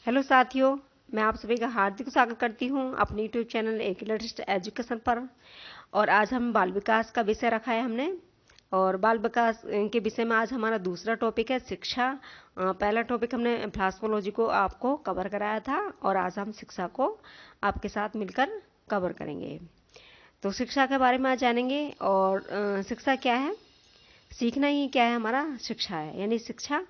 Hello साथियों, मैं आप सभी का हार्दिक स्वागत करती हूं अपने यूट्यूब चैनल एक लेटेस्ट एजुकेशन पर। और आज हम बाल विकास का विषय रखा है हमने। और बाल विकास के विषय में आज हमारा दूसरा टॉपिक है शिक्षा। पहला टॉपिक हमने फ्लास्कोलॉजी को आपको कवर कराया था और आज हम शिक्षा को आपके साथ मिलकर कवर करेंगे। तो शिक्षा के बारे में आज जानेंगे। और शिक्षा क्या है, सीखना ही क्या है हमारा शिक्षा है। यानी शिक्षा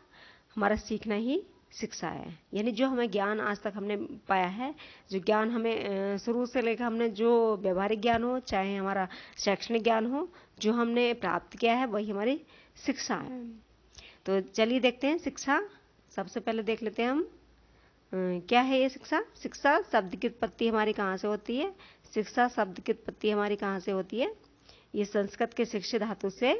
हमारा सीखना ही शिक्षा है। यानी जो हमें ज्ञान आज तक हमने पाया है, जो ज्ञान हमें शुरू से लेकर हमने जो व्यवहारिक ज्ञान हो चाहे हमारा शैक्षणिक ज्ञान हो, जो हमने प्राप्त किया है वही हमारी शिक्षा है। तो चलिए देखते हैं शिक्षा। सबसे पहले देख लेते हैं हम क्या है ये शिक्षा। शिक्षा शब्द की उत्पत्ति हमारी कहाँ से होती है। शिक्षा शब्द की उत्पत्ति हमारी कहाँ से होती है। ये संस्कृत के शिक्षा धातु से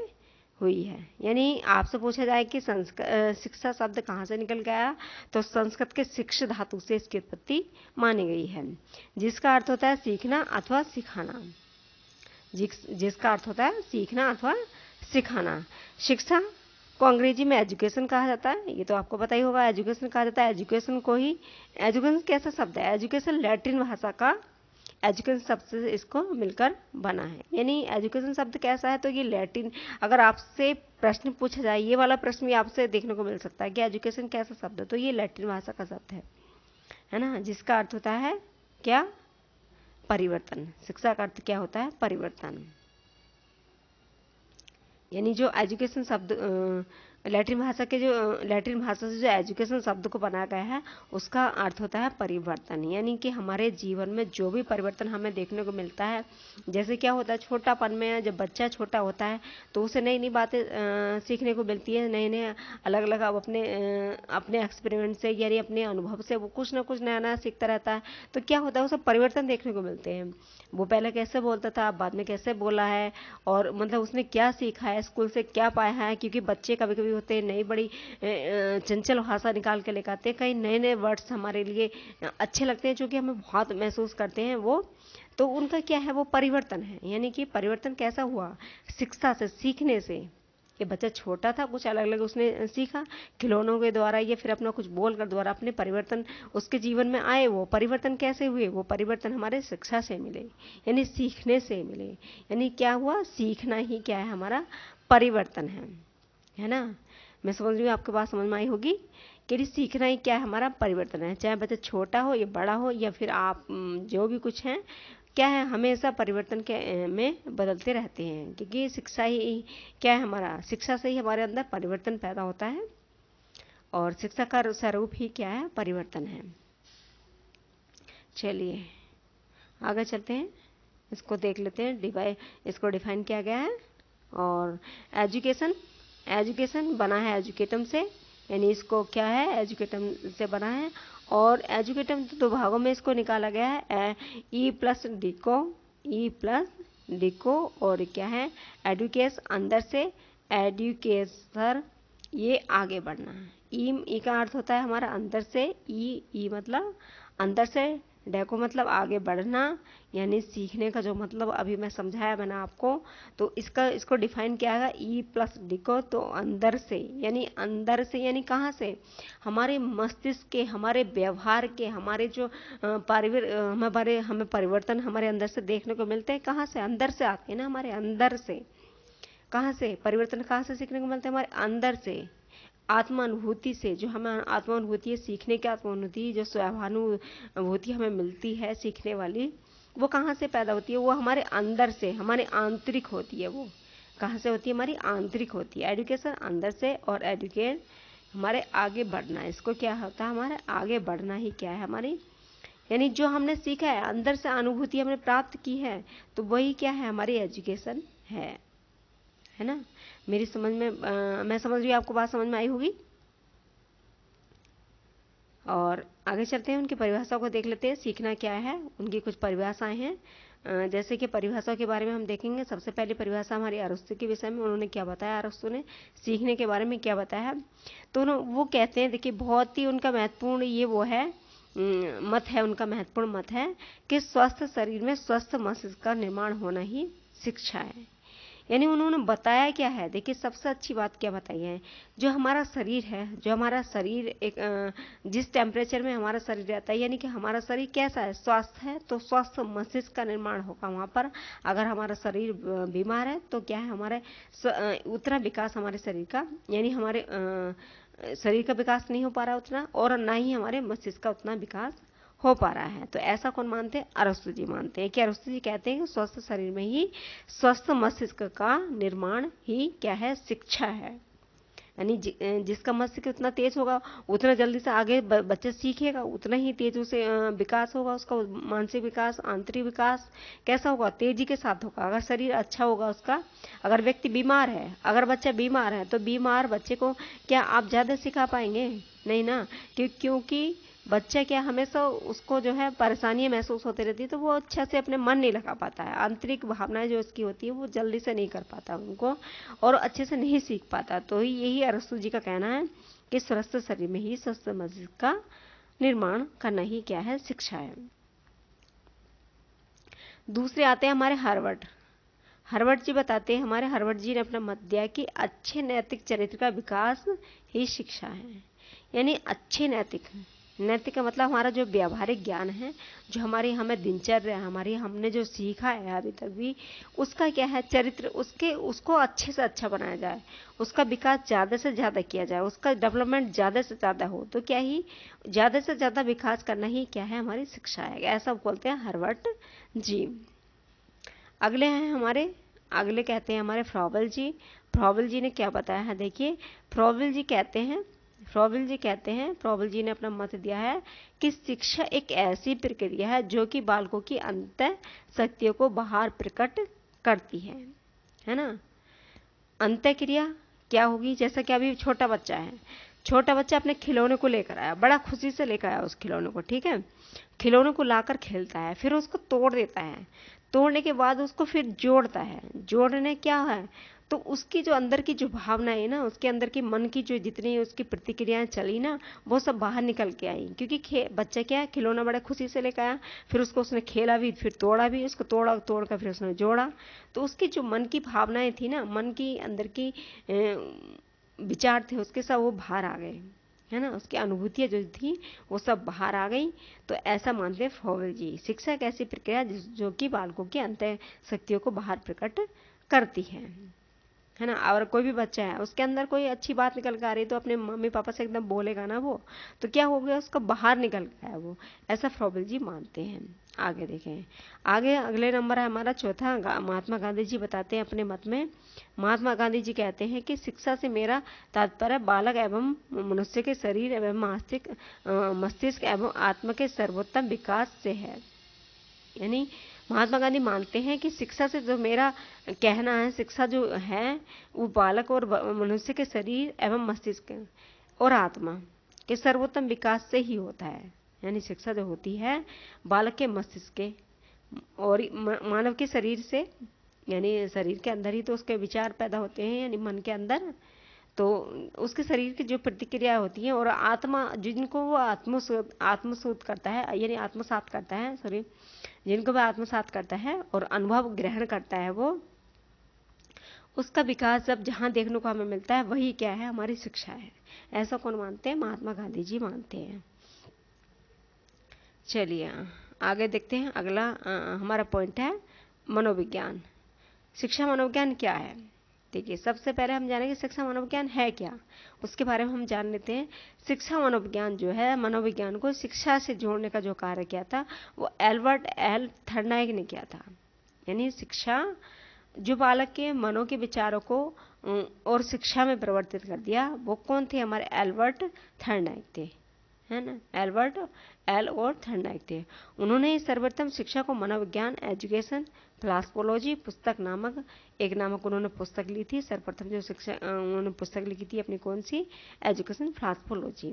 हुई है। यानी आपसे पूछा जाए कि शिक्षा शब्द कहाँ से निकल गया, तो संस्कृत के शिक्षा धातु से इसकी उत्पत्ति मानी गई है, जिसका अर्थ होता है सीखना अथवा सिखाना। जिसका अर्थ होता है सीखना अथवा सिखाना। शिक्षा को अंग्रेजी में एजुकेशन कहा जाता है, ये तो आपको पता ही होगा। एजुकेशन कहा जाता है, एजुकेशन को ही। एजुकेशन कैसा शब्द है, एजुकेशन लैटिन भाषा का एजुकेशन शब्द से इसको मिलकर बना है। यानी एजुकेशन शब्द कैसा है, तो ये लैटिन। अगर आपसे प्रश्न पूछा जाए, ये वाला प्रश्न भी आपसे देखने को मिल सकता है कि एजुकेशन कैसा शब्द है, तो ये लैटिन भाषा का शब्द है ना, जिसका अर्थ होता है क्या, परिवर्तन। शिक्षा का अर्थ क्या होता है, परिवर्तन। यानी जो एजुकेशन शब्द लैटिन भाषा से जो एजुकेशन शब्द को बनाया गया है, उसका अर्थ होता है परिवर्तन। यानी कि हमारे जीवन में जो भी परिवर्तन हमें देखने को मिलता है, जैसे क्या होता है छोटापन में, जब बच्चा छोटा होता है तो उसे नई नई बातें सीखने को मिलती है, नए नए अलग अलग। अब अपने एक्सपेरिमेंट से यानी अपने अनुभव से वो कुछ ना कुछ नया नया सीखता रहता है। तो क्या होता है, उसे परिवर्तन देखने को मिलते हैं। वो पहले कैसे बोलता था, बाद में कैसे बोला है, और मतलब उसने क्या सीखा है, स्कूल से क्या पाया है। क्योंकि बच्चे कभी कभी होते हैं नई बड़ी चंचल भाषा निकाल के लेकर आते हैं, कई नए नए वर्ड्स हमारे लिए अच्छे लगते हैं, जो कि हमें बहुत महसूस करते हैं वो। तो उनका क्या है, वो परिवर्तन है। यानी कि परिवर्तन कैसा हुआ, शिक्षा से, सीखने से। ये बच्चा छोटा था, कुछ अलग अलग उसने सीखा खिलौनों के द्वारा या फिर अपना कुछ बोल कर द्वारा अपने परिवर्तन उसके जीवन में आए। वो परिवर्तन कैसे हुए, वो परिवर्तन हमारे शिक्षा से मिले, यानी सीखने से मिले। यानी क्या हुआ, सीखना ही क्या है, हमारा परिवर्तन है ना। मैं समझ रही हूँ आपके पास समझ में आई होगी कि सीखना ही क्या है, हमारा परिवर्तन है। चाहे बच्चा छोटा हो या बड़ा हो या फिर आप जो भी कुछ हैं, क्या है, हमेशा परिवर्तन के में बदलते रहते हैं। क्योंकि शिक्षा ही क्या है, हमारा शिक्षा से ही हमारे अंदर परिवर्तन पैदा होता है, और शिक्षा का स्वरूप ही क्या है, परिवर्तन है। चलिए आगे चलते हैं, इसको देख लेते हैं। इसको डिफाइन किया गया है। और एजुकेशन बना है एजुकेटम से, यानी इसको क्या है, एजुकेटम से बना है। और एजुकेटम तो दो भागों में इसको निकाला गया है, ई प्लस डिको और क्या है, एडुकेस अंदर से, एडुकेसर ये आगे बढ़ना है। ई का अर्थ होता है हमारा अंदर से, ई मतलब अंदर से, डेको मतलब आगे बढ़ना, यानी सीखने का जो मतलब अभी मैं समझाया मैंने आपको। तो इसको डिफाइन किया है ई प्लस डिको, तो अंदर से। यानी अंदर से यानी कहाँ से, हमारे मस्तिष्क के, हमारे व्यवहार के, हमारे जो हमें परिवर्तन हमारे अंदर से देखने को मिलते हैं। कहाँ से, अंदर से आते हैं ना, हमारे अंदर से। कहाँ से परिवर्तन, कहाँ से सीखने को मिलते हैं, हमारे अंदर से, आत्मानुभूति से। जो हमें आत्मानुभूति है, सीखने की आत्मानुभूति, जो स्वाभानुभूति हमें मिलती है सीखने वाली, वो कहाँ से पैदा होती है, वो हमारे अंदर से, हमारे आंतरिक होती है। वो कहाँ से होती है, हमारी आंतरिक होती है। एडुकेशन अंदर से, और एडुकेट हमारे आगे बढ़ना। इसको क्या होता है, हमारे आगे बढ़ना ही क्या है, हमारी यानी जो हमने सीखा है, अंदर से अनुभूति हमने प्राप्त की है, तो वही क्या है, हमारी एजुकेशन है ना। मेरी समझ में मैं समझ रही हूँ, आपको बात समझ में आई होगी। और आगे चलते हैं, उनकी परिभाषा को देख लेते हैं। सीखना क्या है, उनकी कुछ परिभाषाएं हैं। जैसे कि परिभाषा के बारे में हम देखेंगे। सबसे पहली परिभाषा हमारी अरस्तु के विषय में, उन्होंने क्या बताया, अरस्तु ने सीखने के बारे में क्या बताया। तो वो कहते हैं, देखिए बहुत ही उनका महत्वपूर्ण ये वो है मत है, उनका महत्वपूर्ण मत है कि स्वस्थ शरीर में स्वस्थ मस्तिष्क का निर्माण होना ही शिक्षा है। यानी उन्होंने बताया क्या है, देखिए सबसे अच्छी बात क्या बताई है, जो हमारा शरीर है, जो हमारा शरीर एक जिस टेम्परेचर में हमारा शरीर रहता है, यानी कि हमारा शरीर कैसा है, स्वस्थ है, तो स्वस्थ मस्तिष्क का निर्माण होगा वहाँ पर। अगर हमारा शरीर बीमार है तो क्या है, हमारे उतना विकास हमारे शरीर का, यानी हमारे शरीर का विकास नहीं हो पा रहा उतना, और ना ही हमारे मस्तिष्क का उतना विकास हो पा रहा है। तो ऐसा कौन मानते हैं, अरस्तु जी मानते हैं कि अरस्तु जी कहते हैं कि स्वस्थ शरीर में ही स्वस्थ मस्तिष्क का निर्माण ही क्या है, शिक्षा है। यानी जिसका मस्तिष्क उतना तेज होगा उतना जल्दी से आगे बच्चा सीखेगा, उतना ही तेज उसे विकास होगा, उसका मानसिक विकास, आंतरिक विकास कैसा होगा, तेजी के साथ होगा। अगर शरीर अच्छा होगा उसका, अगर व्यक्ति बीमार है, अगर बच्चा बीमार है तो बीमार बच्चे को क्या आप ज़्यादा सिखा पाएंगे, नहीं ना, क्योंकि बच्चा क्या हमेशा उसको जो है परेशानियां महसूस होती रहती है, तो वो अच्छा से अपने मन नहीं लगा पाता है, आंतरिक भावनाएं जो उसकी होती है वो जल्दी से नहीं कर पाता उनको, और अच्छे से नहीं सीख पाता। तो यही अरस्तु जी का कहना है कि स्वस्थ शरीर में ही स्वस्थ मस्तिष्क का निर्माण करना ही क्या है, शिक्षा है। दूसरे आते हैं हमारे हार्वर्ड। हार्वर्ड जी बताते हैं, हमारे हार्वर्ड जी ने अपना मत दिया कि अच्छे नैतिक चरित्र का विकास ही शिक्षा है। यानी अच्छे नैतिक, नैतिक का मतलब हमारा जो व्यावहारिक ज्ञान है, जो हमारी हमें दिनचर्या, हमारी हमने जो सीखा है अभी तक भी, उसका क्या है चरित्र, उसको अच्छे से अच्छा बनाया जाए, उसका विकास ज़्यादा से ज़्यादा किया जाए, उसका डेवलपमेंट ज़्यादा से ज़्यादा हो, तो क्या ही ज़्यादा से ज़्यादा विकास करना ही क्या है, हमारी शिक्षा है, ऐसा बोलते हैं हार्वर्ड जी। अगले हैं हमारे, अगले कहते हैं हमारे फ्रॉबल जी। फ्रॉबल जी ने क्या बताया है, देखिए फ्रॉबल जी कहते हैं, फ्रॉबल जी ने अपना मत दिया है कि शिक्षा एक ऐसी प्रक्रिया है जो कि बालकों की अंतः शक्तियों को बाहर प्रकट करती है ना। अंतः क्रिया क्या होगी, जैसा कि अभी छोटा बच्चा है, छोटा बच्चा अपने खिलौने को लेकर आया, बड़ा खुशी से लेकर आया उस खिलौने को, ठीक है, खिलौने को लाकर खेलता है, फिर उसको तोड़ देता है, तोड़ने के बाद उसको फिर जोड़ता है, जोड़ने क्या है, तो उसकी जो अंदर की जो भावना है ना, उसके अंदर की मन की जो जितनी उसकी प्रतिक्रियाएं चली ना, वो सब बाहर निकल के आई, क्योंकि बच्चा क्या है, खिलौना बड़ा खुशी से लेकर आया, फिर उसको उसने खेला भी, फिर तोड़ा भी, उसको तोड़कर फिर उसने जोड़ा, तो उसकी जो मन की भावनाएं थी ना, मन की अंदर की विचार थे उसके सब वो बाहर आ गए, है ना, उसकी अनुभूतियां जो थी वो सब बाहर आ गई। तो ऐसा मानते हैं फ्रॉबल जी, शिक्षा एक ऐसी प्रक्रिया जो कि बालकों की अंतः शक्तियों को बाहर प्रकट करती है ना। और कोई भी बच्चा है उसके अंदर कोई अच्छी बात निकल कर आ रही है तो अपने मम्मी पापा से एकदम बोलेगा ना, वो तो क्या हो गया, उसका बाहर निकल गया है वो, ऐसा फ्रॉबल जी मानते हैं। आगे देखें, आगे अगले नंबर है हमारा चौथा, महात्मा गांधी जी बताते हैं अपने मत में। महात्मा गांधी जी कहते हैं कि शिक्षा से मेरा तात्पर्य बालक एवं मनुष्य के शरीर एवं मस्तिष्क एवं आत्मा के सर्वोत्तम विकास से है। यानी महात्मा गांधी मानते हैं कि शिक्षा से जो मेरा कहना है, शिक्षा जो है वो बालक और मनुष्य के शरीर एवं मस्तिष्क और आत्मा के सर्वोत्तम विकास से ही होता है। यानी शिक्षा जो होती है बालक के मस्तिष्क के और मानव के शरीर से, यानी शरीर के अंदर ही तो उसके विचार पैदा होते हैं, यानी मन के अंदर, तो उसके शरीर की जो प्रतिक्रिया होती है, और आत्मा जिनको वो आत्मशोध करता है, यानी आत्मसात करता है, सॉरी, जिनको वह आत्मसात करता है और अनुभव ग्रहण करता है, वो उसका विकास जब जहाँ देखने को हमें मिलता है वही क्या है, हमारी शिक्षा है। ऐसा कौन मानते हैं, महात्मा गांधी जी मानते हैं। चलिए आगे देखते हैं, अगला हमारा पॉइंट है मनोविज्ञान। शिक्षा मनोविज्ञान क्या है, देखिए सबसे पहले हम जानेंगे शिक्षा मनोविज्ञान है क्या, उसके बारे में हम जान लेते हैं। शिक्षा मनोविज्ञान जो है, मनोविज्ञान को शिक्षा से जोड़ने का जो कार्य किया था वो एल्बर्ट एल थर्नाइक ने किया था। यानी शिक्षा जो बालक के मनो के विचारों को और शिक्षा में परिवर्तित कर दिया, वो कौन थे, हमारे एल्बर्ट थर्नाइक थे, है ना, एल्बर्ट एल और थर्नाइक थे। उन्होंने सर्वोत्तम शिक्षा को मनोविज्ञान एजुकेशन फिलॉसफोलॉजी पुस्तक नामक उन्होंने पुस्तक ली थी, सर्वप्रथम जो शिक्षा उन्होंने पुस्तक लिखी थी अपनी, कौन सी, एजुकेशन फिलॉसफोलॉजी।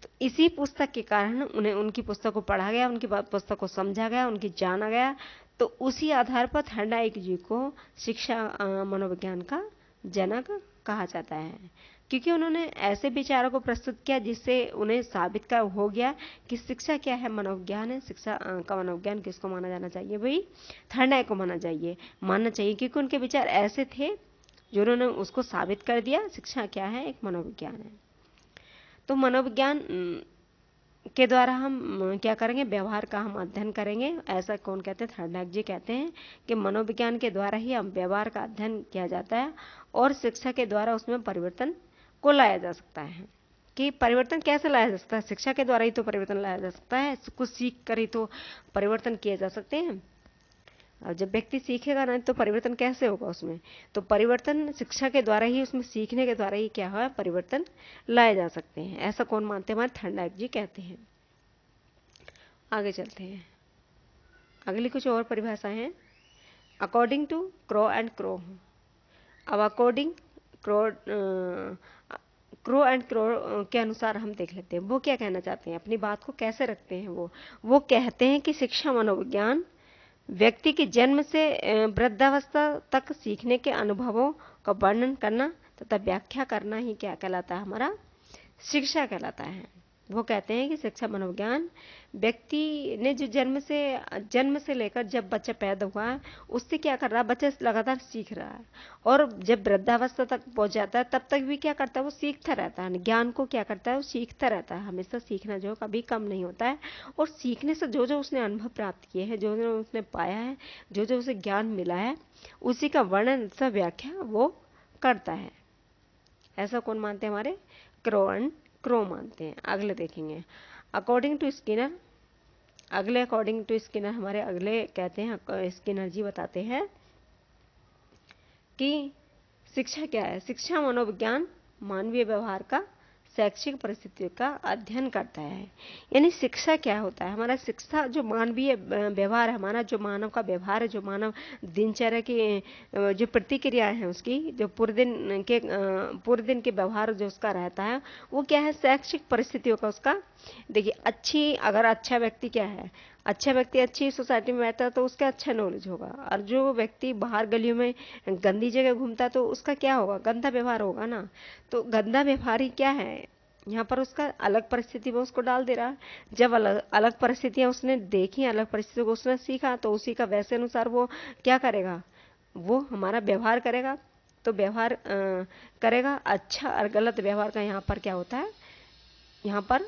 तो इसी पुस्तक के कारण उन्हें उनकी पुस्तक को पढ़ा गया, उनकी पुस्तक को समझा गया, उनकी जाना गया, तो उसी आधार पर थर्नाइक जी को शिक्षा मनोविज्ञान का जनक कहा जाता है, क्योंकि उन्होंने ऐसे विचारों को प्रस्तुत किया जिससे उन्हें साबित कर हो गया कि शिक्षा क्या है, मनोविज्ञान है। शिक्षा का मनोविज्ञान किसको माना जाना चाहिए भाई? थर्नडाइक को मानना चाहिए, क्योंकि उनके विचार ऐसे थे जो उन्होंने उसको साबित कर दिया शिक्षा क्या है, एक मनोविज्ञान है। तो मनोविज्ञान के द्वारा हम क्या करेंगे? व्यवहार का हम अध्ययन करेंगे। ऐसा कौन कहते हैं? थर्नडाइक जी कहते हैं कि मनोविज्ञान के द्वारा ही हम व्यवहार का अध्ययन किया जाता है और शिक्षा के द्वारा उसमें परिवर्तन को लाया जा सकता है। कि परिवर्तन कैसे लाया जा सकता है? शिक्षा के द्वारा ही तो परिवर्तन लाया जा सकता है। कुछ सीख कर ही तो परिवर्तन किए जा सकते हैं। और जब व्यक्ति सीखेगा ना तो परिवर्तन कैसे होगा उसमें? तो परिवर्तन शिक्षा के द्वारा ही, उसमें सीखने के द्वारा ही क्या है, परिवर्तन लाए जा सकते हैं। ऐसा कौन मानते हैं? हमारे थर्नडाइक जी कहते हैं। आगे चलते हैं। अगली कुछ और परिभाषाएं हैं। According to Crow and Crow. अब अकॉर्डिंग क्रो एंड क्रो के अनुसार हम देख लेते हैं वो क्या कहना चाहते हैं, अपनी बात को कैसे रखते हैं। वो कहते हैं कि शिक्षा मनोविज्ञान व्यक्ति के जन्म से वृद्धावस्था तक सीखने के अनुभवों का वर्णन करना तथा व्याख्या करना ही क्या कहलाता है? हमारा शिक्षा कहलाता है। वो कहते हैं कि शिक्षा मनोविज्ञान व्यक्ति ने जो जन्म से लेकर जब बच्चा पैदा हुआ है उससे क्या कर रहा है? बच्चा लगातार सीख रहा है, और जब वृद्धावस्था तक पहुंच जाता है तब तक भी क्या करता है? वो सीखता रहता है। ज्ञान को क्या करता है? वो सीखता रहता है। हमेशा सीखना जो कभी कम नहीं होता है। और सीखने से जो जो उसने अनुभव प्राप्त किए हैं, जो जो उसने पाया है, जो जो उसे ज्ञान मिला है, उसी का वर्णन तथा व्याख्या वो करता है। ऐसा कौन मानते हैं? हमारे क्रो मानते हैं। अगले देखेंगे according to Skinner. According to Skinner हमारे अगले कहते हैं, स्किनर जी बताते हैं कि शिक्षा क्या है? शिक्षा मनोविज्ञान मानवीय व्यवहार का शैक्षिक परिस्थितियों का अध्ययन करता है। यानी शिक्षा क्या होता है? हमारा शिक्षा जो मानवीय व्यवहार है, हमारा जो मानव का व्यवहार है, जो मानव दिनचर्या की जो प्रतिक्रियाएं हैं उसकी, जो पूरे दिन के व्यवहार जो उसका रहता है, वो क्या है? शैक्षिक परिस्थितियों का उसका। देखिए अगर अच्छा व्यक्ति क्या है? अच्छा व्यक्ति अच्छी सोसाइटी में रहता है तो उसका अच्छा नॉलेज होगा, और जो व्यक्ति बाहर गलियों में गंदी जगह घूमता है तो उसका क्या होगा? गंदा व्यवहार होगा ना। तो गंदा व्यवहार ही क्या है यहाँ पर? उसका अलग परिस्थिति में उसको डाल दे रहा है। जब अलग परिस्थितियां उसने देखी, अलग परिस्थितियों को उसने सीखा, तो उसी का वैसे अनुसार वो क्या करेगा? वो हमारा व्यवहार करेगा। तो व्यवहार करेगा। अच्छा और गलत व्यवहार का यहाँ पर क्या होता है? यहाँ पर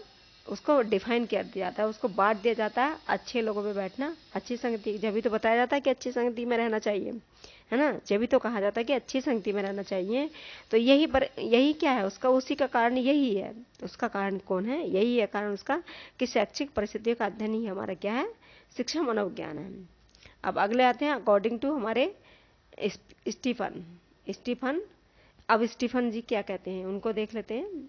उसको डिफाइन कर दिया जाता है, उसको बांट दिया जाता है। अच्छे लोगों में बैठना, अच्छी संगति, जब भी तो बताया जाता है कि अच्छी संगति में रहना चाहिए, है ना। जब भी तो कहा जाता है कि अच्छी संगति में रहना चाहिए। तो यही क्या है उसका? उसी का कारण यही है। उसका कारण कौन है? यही है कारण उसका कि शैक्षिक परिस्थितियों का अध्ययन ही हमारा क्या है? शिक्षा मनोविज्ञान है। अब अगले आते हैं अकॉर्डिंग टू हमारे स्टीफन। अब स्टीफन जी क्या कहते हैं उनको देख लेते हैं।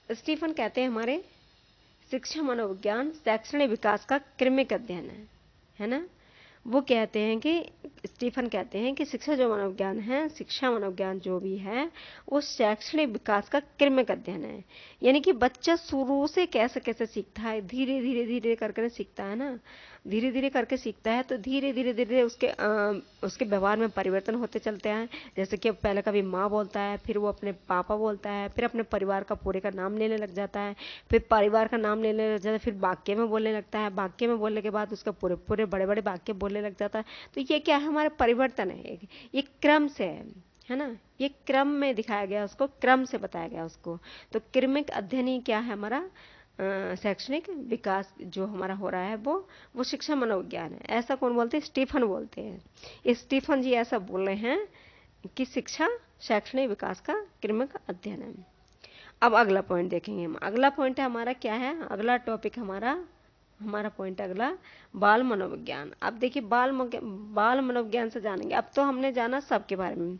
स्टीफन कहते हैं हमारे शिक्षा मनोविज्ञान शैक्षणिक विकास का क्रमिक अध्ययन है ना। वो कहते हैं कि स्टीफन कहते हैं कि शिक्षा मनोविज्ञान जो भी है वो शैक्षणिक विकास का क्रमिक अध्ययन है। यानी कि बच्चा शुरू से कैसे कैसे सीखता है, धीरे करके सीखता है ना। धीरे करके सीखता है तो धीरे उसके व्यवहार में परिवर्तन होते चलते हैं। जैसे कि पहले कभी माँ बोलता है, फिर वो अपने पापा बोलता है, फिर अपने परिवार का पूरे का नाम लेने लग जाता है, फिर परिवार का नाम लेने लग जाता है, फिर वाक्य में बोलने लगता है। वाक्य में बोलने के बाद उसका पूरे बड़े बड़े वाक्य बोलने लग जाता है। तो ये क्या है? हमारा परिवर्तन है। ये क्रम से है ना। ये क्रम में दिखाया गया, उसको क्रम से बताया गया उसको। तो क्रमिक अध्ययन ही क्या है? हमारा शैक्षणिक विकास जो हमारा हो रहा है वो शिक्षा मनोविज्ञान है। ऐसा कौन बोलते हैं? स्टीफन बोलते हैं। स्टीफन जी ऐसा बोल रहे हैं कि शिक्षा शैक्षणिक विकास का क्रमिक अध्ययन है। अब अगला पॉइंट देखेंगे हम। अगला पॉइंट है हमारा क्या है? अगला टॉपिक हमारा पॉइंट अगला बाल मनोविज्ञान। अब देखिए बाल मनोविज्ञान से जानेंगे। अब तो हमने जाना सबके बारे में,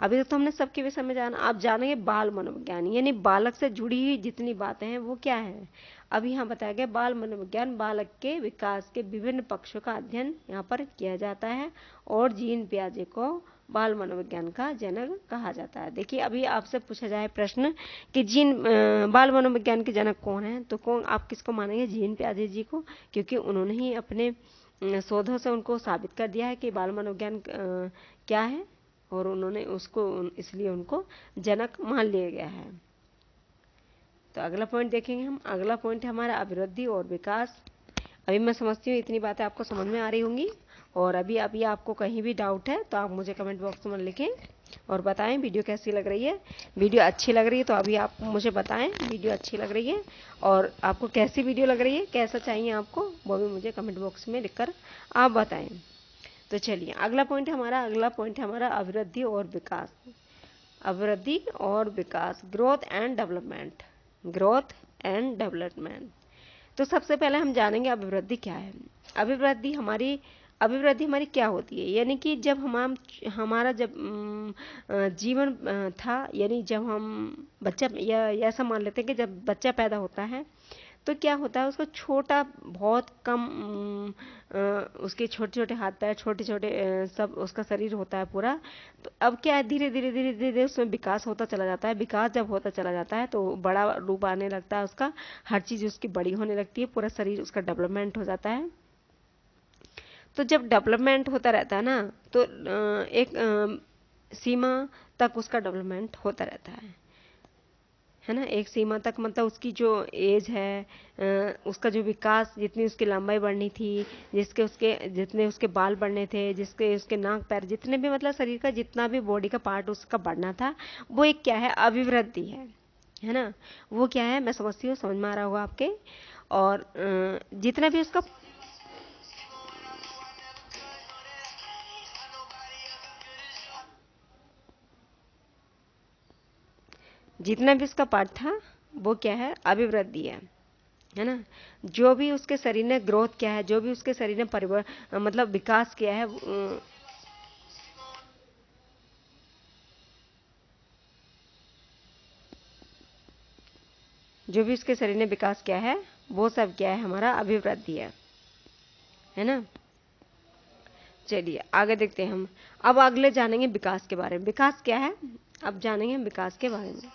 अभी तक तो हमने सबके विषय में जाना। आप जानेंगे बाल मनोविज्ञान, यानी बालक से जुड़ी हुई जितनी बातें हैं वो क्या है। अब यहाँ बताया गया बाल मनोविज्ञान बालक के विकास के विभिन्न पक्षों का अध्ययन यहाँ पर किया जाता है, और जीन पियाजे को बाल मनोविज्ञान का जनक कहा जाता है। देखिए अभी आपसे पूछा जाए प्रश्न कि बाल मनोविज्ञान के जनक कौन है, तो आप किसको मानेंगे? जीन पियाजे जी को, क्योंकि उन्होंने ही अपने शोधों से उनको साबित कर दिया है कि बाल मनोविज्ञान क्या है, और उन्होंने उसको इसलिए उनको जनक मान लिया गया है। तो अगला पॉइंट देखेंगे हम। अगला पॉइंट है हमारा अभिवृद्धि और विकास। अभी मैं समझती हूँ इतनी बातें आपको समझ में आ रही होंगी, और अभी आपको कहीं भी डाउट है तो आप मुझे कमेंट बॉक्स में लिखें और बताएं वीडियो कैसी लग रही है। वीडियो अच्छी लग रही है तो अभी आप मुझे बताएं वीडियो अच्छी लग रही है, और आपको कैसी वीडियो लग रही है, कैसा चाहिए आपको, वो भी मुझे कमेंट बॉक्स में लिखकर आप बताएं। तो चलिए अगला पॉइंट है हमारा अभिवृद्धि और विकास। अभिवृद्धि और विकास, growth and development. Growth and development. तो सबसे पहले हम जानेंगे अभिवृद्धि क्या है। अभिवृद्धि हमारी क्या होती है, यानी कि जब हमारा जब जीवन था, यानी जब हम बच्चा, या ऐसा मान लेते हैं कि जब बच्चा पैदा होता है तो क्या होता है, उसको छोटा बहुत कम उसके छोटे छोटे हाथ पैर, छोटे छोटे सब उसका शरीर होता है पूरा। तो अब क्या है, धीरे धीरे धीरे धीरे उसमें विकास होता चला जाता है। विकास जब होता चला जाता है तो बड़ा रूप आने लगता है उसका, हर चीज़ उसकी बड़ी होने लगती है, पूरा शरीर उसका डेवलपमेंट हो जाता है। तो जब डेवलपमेंट होता रहता है ना, तो एक सीमा तक उसका डेवलपमेंट होता रहता है ना। एक सीमा तक, मतलब उसकी जो एज है, उसका जो विकास, जितनी उसकी लंबाई बढ़नी थी, जितने उसके बाल बढ़ने थे, जिसके उसके नाक पैर, जितने भी मतलब शरीर का जितना भी बॉडी का पार्ट उसका बढ़ना था, वो एक क्या है, अभिवृद्धि है ना। वो क्या है, मैं समझती हूँ समझ में आ रहा होगा आपके। और जितना भी उसका उसका पार्ट था वो क्या है, अभिवृद्धि है ना। जो भी उसके शरीर ने ग्रोथ किया है, जो भी उसके शरीर ने मतलब विकास किया है, जो भी उसके शरीर ने विकास किया है वो सब क्या है, हमारा अभिवृद्धि है ना। चलिए आगे देखते हैं हम। अब अगले जानेंगे विकास के बारे में। विकास क्या है, अब जानेंगे हम विकास के बारे में।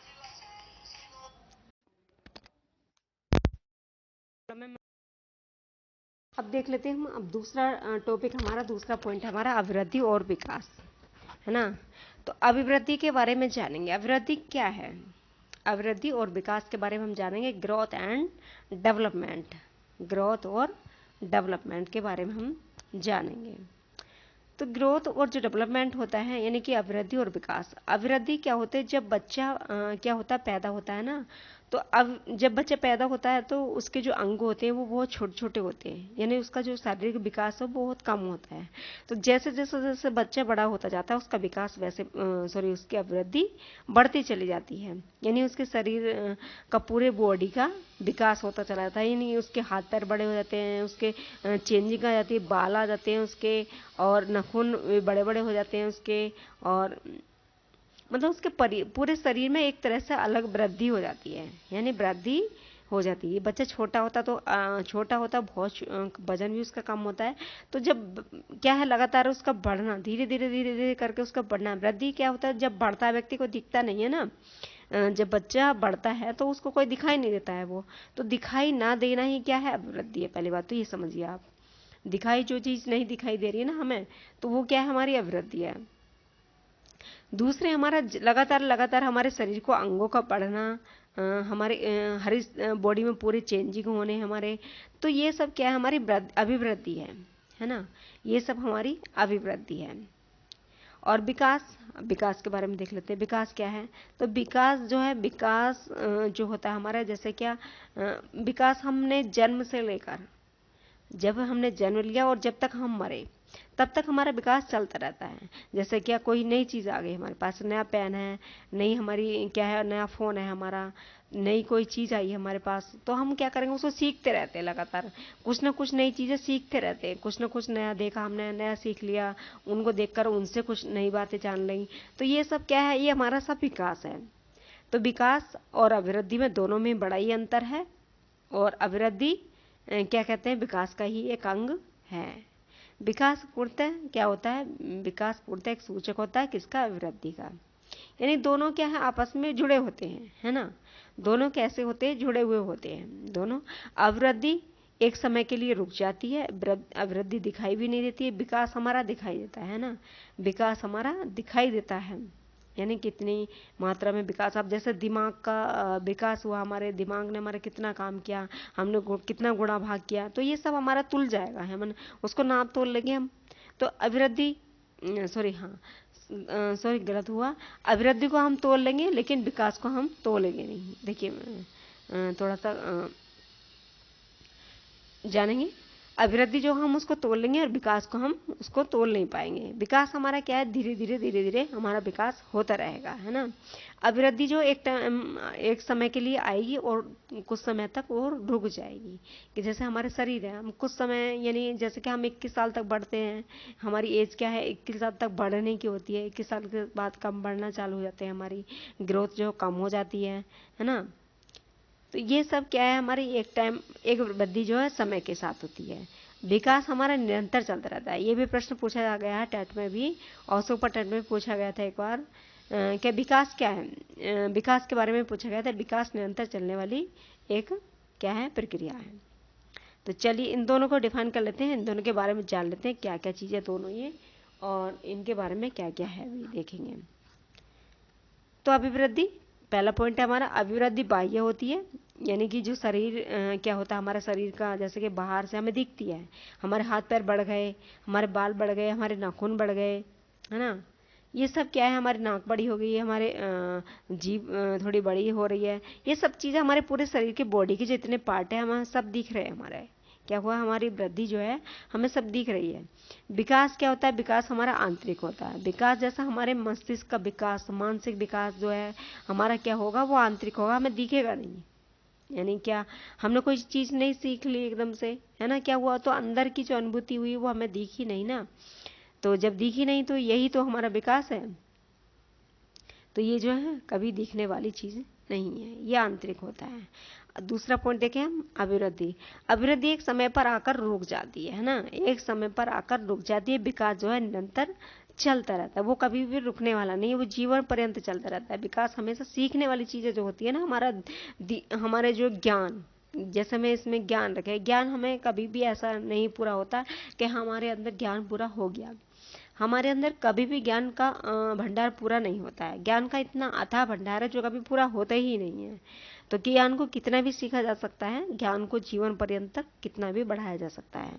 अब देख लेते हैं हम। अब दूसरा टॉपिक हमारा, दूसरा पॉइंट हमारा अभिवृद्धि और विकास, है ना। तो अभिवृद्धि के बारे में जानेंगे। अभिवृद्धि क्या है, अभिवृद्धि और विकास के बारे में हम जानेंगे। ग्रोथ एंड डेवलपमेंट, ग्रोथ और डेवलपमेंट के बारे में हम जानेंगे। तो ग्रोथ और जो डेवलपमेंट होता है, यानी कि अभिवृद्धि और विकास। अभिवृद्धि क्या होता है, जब बच्चा क्या होता है, पैदा होता है ना, तो अब जब बच्चा पैदा होता है तो उसके जो अंग होते हैं वो बहुत छोटे छोटे होते हैं, यानी उसका जो शारीरिक विकास है वो बहुत कम होता है। तो जैसे जैसे जैसे बच्चा बड़ा होता जाता है उसका विकास वैसे उसकी अभिवृद्धि बढ़ती चली जाती है, यानी उसके शरीर का पूरे बॉडी का विकास होता चला जाता है। यानी उसके हाथ पैर बड़े हो जाते हैं, उसके चेंजिंग आ जाती है, बाल आ जाते हैं उसके, और नाखून बड़े बड़े हो जाते हैं उसके, और मतलब उसके पूरे शरीर में एक तरह से अलग वृद्धि हो जाती है, यानी वृद्धि हो जाती है। बच्चा छोटा होता तो छोटा होता, बहुत वजन भी उसका कम होता है। तो जब क्या है, लगातार उसका बढ़ना, धीरे धीरे धीरे धीरे करके उसका बढ़ना, वृद्धि क्या होता है, जब बढ़ता है व्यक्ति को दिखता नहीं है ना। जब बच्चा बढ़ता है तो उसको कोई दिखाई नहीं देता है, वो तो दिखाई ना देना ही क्या है, अभिवृद्धि है। पहली बात तो ये समझिए आप, दिखाई जो चीज़ नहीं दिखाई दे रही है ना हमें, तो वो क्या है, हमारी अभिवृद्धि है। दूसरे हमारा लगातार लगातार हमारे शरीर को अंगों का बढ़ना, हमारे हर बॉडी में पूरे चेंजिंग होने हमारे, तो ये सब क्या है, हमारी अभिवृद्धि है ना। ये सब हमारी अभिवृद्धि है। और विकास, विकास के बारे में देख लेते हैं। विकास क्या है, तो विकास जो है, विकास जो होता है हमारा, जैसे क्या, विकास हमने जन्म से लेकर, जब हमने जन्म लिया और जब तक हम मरे तब तक हमारा विकास चलता रहता है। जैसे क्या, कोई नई चीज़ आ गई हमारे पास, नया पेन है, नई हमारी क्या है, नया फ़ोन है हमारा, नई कोई चीज़ आई है हमारे पास, तो हम क्या करेंगे, उसको सीखते रहते हैं लगातार, कुछ ना कुछ नई चीज़ें सीखते रहते हैं, कुछ ना कुछ नया देखा हमने, नया सीख लिया, उनको देखकर उनसे कुछ नई बातें जान ली। तो ये सब क्या है, ये हमारा सब विकास है। तो विकास और अभिवृद्धि में दोनों में बड़ा ही अंतर है, और अभिवृद्धि क्या कहते हैं, विकास का ही एक अंग है। विकास पूर्णतः क्या होता है, विकास पूर्णतः एक सूचक होता है किसका, अभिवृद्धि का। यानी दोनों क्या है, आपस में जुड़े होते हैं, है ना। दोनों कैसे होते हैं, जुड़े हुए होते हैं दोनों। अभिवृद्धि एक समय के लिए रुक जाती है, अभिवृद्धि दिखाई भी नहीं देती है, विकास हमारा दिखाई देता है ना, विकास हमारा दिखाई देता है, यानी कितनी मात्रा में विकास। अब जैसे दिमाग का विकास हुआ, हमारे दिमाग ने हमारा कितना काम किया, हमने कितना गुणा भाग किया, तो ये सब हमारा तुल जाएगा, है मन उसको नाप तोल लेंगे हम। तो अभिवृद्धि, सॉरी, हाँ सॉरी गलत हुआ, अभिवृद्धि को हम तोल लेंगे लेकिन विकास को हम तोलेंगे नहीं। देखिए थोड़ा सा जानेंगे, अभिवृद्धि जो हम उसको तोल लेंगे और विकास को हम उसको तोल नहीं पाएंगे। विकास हमारा क्या है, धीरे धीरे हमारा विकास होता रहेगा, है ना। अभिवृद्धि जो एक समय के लिए आएगी और कुछ समय तक वो रुक जाएगी। कि जैसे हमारे शरीर है, हम कुछ समय, यानी जैसे कि हम 21 साल तक बढ़ते हैं, हमारी एज क्या है 21 साल तक बढ़ने की होती है, 21 साल के बाद कम बढ़ना चालू हो जाते हैं, हमारी ग्रोथ जो कम हो जाती है ना। तो ये सब क्या है, हमारी एक वृद्धि जो है समय के साथ होती है। विकास हमारा निरंतर चलता रहता है। ये भी प्रश्न पूछा गया है टेट में भी, और सुपर टेट में पूछा गया था एक बार, क्या विकास क्या है, विकास के बारे में पूछा गया था। विकास निरंतर चलने वाली एक क्या है, प्रक्रिया है। तो चलिए इन दोनों को डिफाइन कर लेते हैं, इन दोनों के बारे में जान लेते हैं क्या क्या चीज़ें दोनों ये, और इनके बारे में क्या क्या है भी देखेंगे। तो अभिवृद्धि, पहला पॉइंट है हमारा, अभिवृद्धि बाह्य होती है, यानी कि जो शरीर क्या होता है हमारा शरीर का, जैसे कि बाहर से हमें दिखती है, हमारे हाथ पैर बढ़ गए, हमारे बाल बढ़ गए, हमारे नाखून बढ़ गए, है ना। ये सब क्या है, हमारी नाक बड़ी हो गई है, हमारे जीभ थोड़ी बड़ी हो रही है। ये सब चीज़ें हमारे पूरे शरीर के बॉडी के जितने पार्ट है हमें सब दिख रहे हैं। हमारे क्या हुआ, हमारी वृद्धि जो है हमें सब दिख रही है। विकास क्या होता है, विकास हमारा आंतरिक होता है। विकास जैसा हमारे मस्तिष्क का विकास, मानसिक विकास जो है हमारा क्या होगा, वो आंतरिक होगा, हमें दिखेगा नहीं। यानी क्या, हमने कोई चीज़ नहीं सीख ली एकदम से, है ना, क्या हुआ, तो अंदर की जो अनुभूति हुई वो हमें दिखी नहीं ना। तो जब दिखी नहीं तो यही तो हमारा विकास है। तो ये जो है कभी दिखने वाली चीज़ नहीं है, ये आंतरिक होता है। दूसरा पॉइंट देखें हम, अभिवृद्धि। अभिवृद्धि एक समय पर आकर रुक जाती है ना, एक समय पर आकर रुक जाती है। विकास जो है निरंतर चलता रहता है, वो कभी भी रुकने वाला नहीं है, वो जीवन पर्यंत चलता रहता है। विकास हमेशा सीखने वाली चीज़ें जो होती है ना, हमारे जो ज्ञान, जैसे हमें इसमें ज्ञान रखे, ज्ञान हमें कभी भी ऐसा नहीं पूरा होता कि हमारे अंदर ज्ञान पूरा हो गया। हमारे अंदर कभी भी ज्ञान का भंडार पूरा नहीं होता है। ज्ञान का इतना अथाह भंडार है जो कभी पूरा होता ही नहीं है। तो ज्ञान को कितना भी सीखा जा सकता है, ज्ञान को जीवन पर्यंत तक कितना भी बढ़ाया जा सकता है।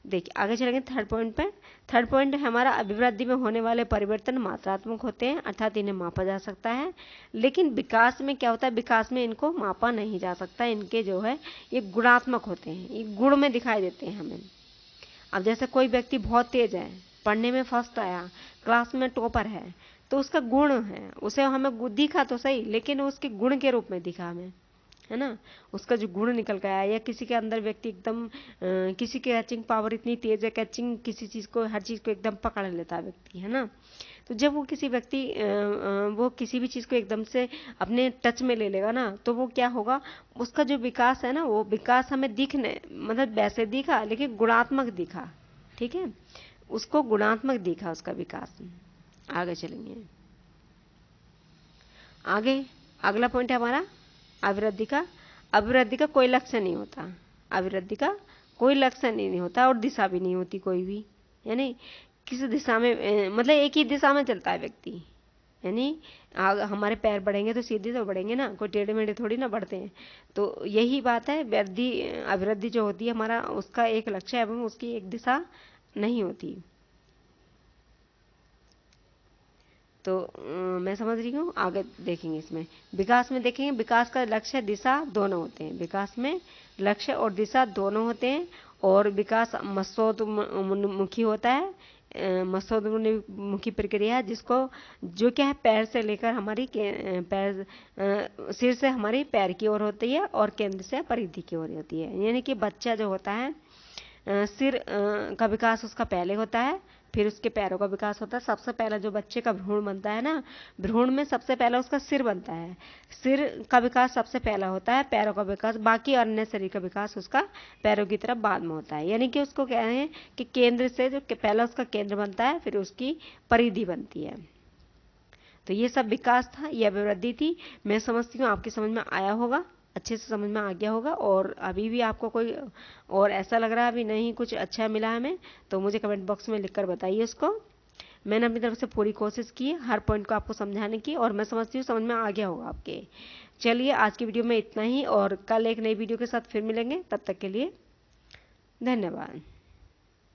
देखिए आगे चलेंगे थर्ड पॉइंट पे। थर्ड पॉइंट है हमारा, अभिवृद्धि में होने वाले परिवर्तन मात्रात्मक होते हैं, अर्थात इन्हें मापा जा सकता है। लेकिन विकास में क्या होता है, विकास में इनको मापा नहीं जा सकता, इनके जो है ये गुणात्मक होते हैं, ये गुण में दिखाई देते हैं हमें। अब जैसे कोई व्यक्ति बहुत तेज है, पढ़ने में फर्स्ट आया, क्लास में टॉपर है, तो उसका गुण है, उसे हमें दिखा तो सही लेकिन उसके गुण के रूप में दिखा हमें, है ना। उसका जो गुण निकल के आया, या किसी के अंदर व्यक्ति एकदम किसी की कैचिंग पावर इतनी तेज है, कैचिंग किसी चीज़ को, हर चीज़ को एकदम पकड़ लेता है व्यक्ति, है ना। तो जब वो किसी व्यक्ति वो किसी भी चीज़ को एकदम से अपने टच में ले लेगा ना, तो वो क्या होगा, उसका जो विकास है ना, वो विकास हमें दिखने, मतलब वैसे दिखा लेकिन गुणात्मक दिखा, ठीक है, उसको गुणात्मक दिखा उसका विकास। आगे चलेंगे, आगे अगला पॉइंट है हमारा, अभिवृद्धि का। अभिवृद्धि का कोई लक्ष्य नहीं होता, अभिवृद्धि का कोई लक्ष्य नहीं होता, और दिशा भी नहीं होती कोई भी, यानी किसी दिशा में मतलब एक ही दिशा में चलता है व्यक्ति, यानी हमारे पैर बढ़ेंगे तो सीधे तो बढ़ेंगे ना, कोई टेढ़े मेढ़े थोड़ी ना बढ़ते हैं। तो यही बात है, अभिवृद्धि जो होती है हमारा, उसका एक लक्ष्य एवं उसकी एक दिशा नहीं होती। तो मैं समझ रही हूँ, आगे देखेंगे इसमें। विकास में देखेंगे, विकास का लक्ष्य दिशा दोनों होते हैं, विकास में लक्ष्य और दिशा दोनों होते हैं। और विकास मत्स्योन्मुखी होता है, मत्स्योन्मुखी प्रक्रिया है, जिसको जो क्या है पैर से लेकर हमारी पैर, सिर से हमारी पैर की ओर होती है और केंद्र से परिधि की ओर होती है। यानी कि बच्चा जो होता है, सिर का विकास उसका पहले होता है, फिर उसके पैरों का विकास होता है। सबसे पहला जो बच्चे का भ्रूण बनता है ना, भ्रूण में सबसे पहला उसका सिर बनता है, सिर का विकास सबसे पहला होता है, पैरों का विकास, बाकी अन्य शरीर का विकास उसका पैरों की तरफ बाद में होता है। यानी कि उसको कह रहे हैं कि केंद्र से जो पहला उसका केंद्र बनता है, फिर उसकी परिधि बनती है। तो ये सब विकास था, यह अभिवृद्धि थी। मैं समझती हूँ आपकी समझ में आया होगा। अच्छे से समझ में आ गया होगा। और अभी भी आपको कोई और ऐसा लग रहा है अभी नहीं कुछ अच्छा मिला हमें, तो मुझे कमेंट बॉक्स में लिखकर बताइए उसको। मैंने अपनी तरफ से पूरी कोशिश की हर पॉइंट को आपको समझाने की, और मैं समझती हूँ समझ में आ गया होगा आपके। चलिए आज की वीडियो में इतना ही, और कल एक नई वीडियो के साथ फिर मिलेंगे। तब तक के लिए धन्यवाद।